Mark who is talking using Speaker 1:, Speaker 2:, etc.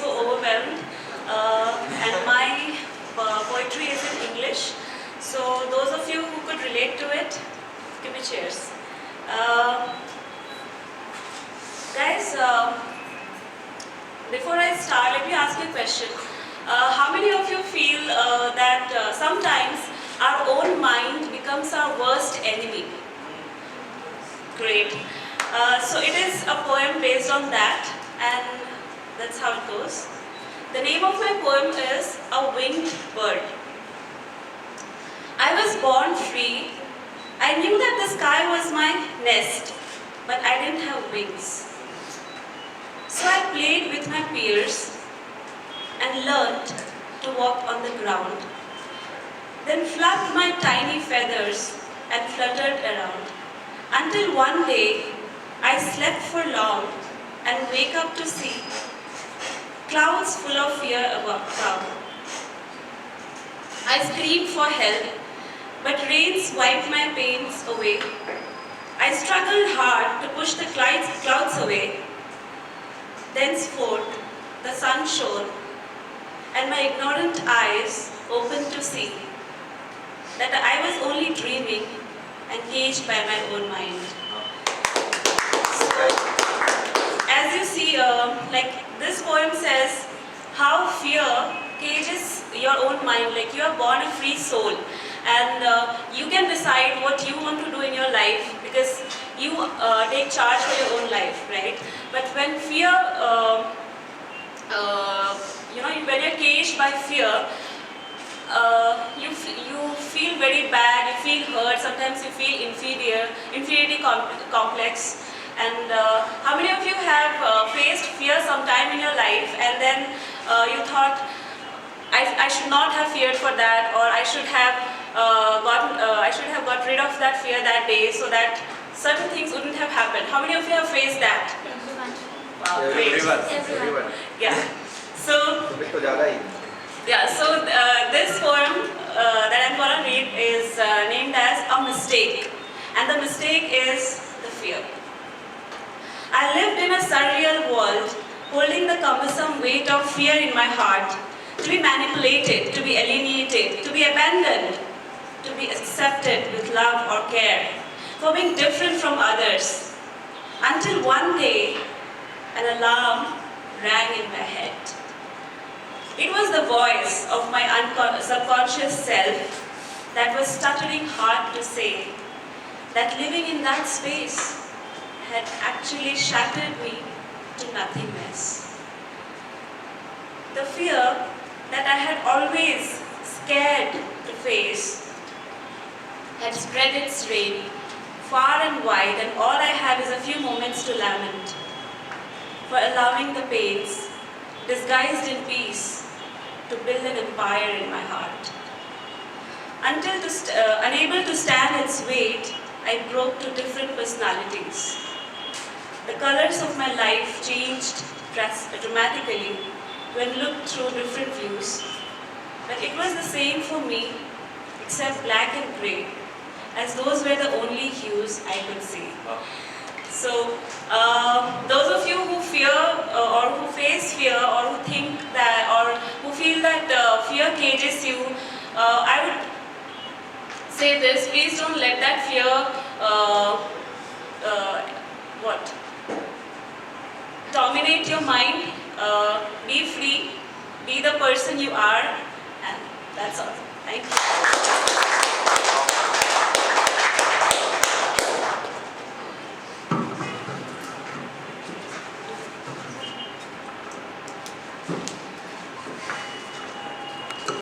Speaker 1: so overwhelmed. And my poetry is in English. So those of you who could relate to it, give me cheers. Guys, before I start, let me ask you a question. How many of you feel that sometimes our own mind becomes our worst enemy? Great. So it is a poem based on that, and that's how it goes. The name of my poem is A Winged Bird. I was born free. I knew that the sky was my nest, but I didn't have wings. So I played with my peers and learned to walk on the ground. Then fluffed my tiny feathers and fluttered around. Until one day, I slept for long and wake up to see clouds full of fear above. I screamed for help, but rains wiped my pains away. I struggled hard to push the clouds away. Thenceforth, the sun shone, and my ignorant eyes opened to see that I was only dreaming and caged by my own mind. So, as you see, like this poem says, how fear cages your own mind. Like you are born a free soul, and you can decide what you want to do in your life because you take charge of your own life, right? But when fear, when you're caged by fear, you feel very bad, you feel hurt, sometimes you feel inferiority complex. And how many of you have faced fear sometime in your life and then you thought, I should not have feared for that, or I should have got rid of that fear that day so that certain things wouldn't have happened. How many of you have faced that?
Speaker 2: Everyone.
Speaker 1: Wow, great.
Speaker 2: Everyone.
Speaker 1: Yeah. So this poem that I'm going to read is named as A Mistake. And the mistake is the fear. I lived in a surreal world, holding the cumbersome weight of fear in my heart, to be manipulated, to be alienated, to be abandoned, to be accepted with love or care, for being different from others. Until one day, an alarm rang in my head. It was the voice of my subconscious self that was stuttering hard to say that living in that space had actually shattered me to nothingness. The fear that I had always scared to face had spread its reign far and wide, and all I have is a few moments to lament for allowing the pains, disguised in peace, to build an empire in my heart. Unable to stand its weight, I broke to different personalities. The colors of my life changed dramatically when looked through different views, but it was the same for me, except black and grey, as those were the only hues I could see. So, those of you who fear or who face fear or who think that or who feel that fear cages you, I would say this: please don't let that fear dominate your mind. Be free, be the person you are, and that's all. Thank you.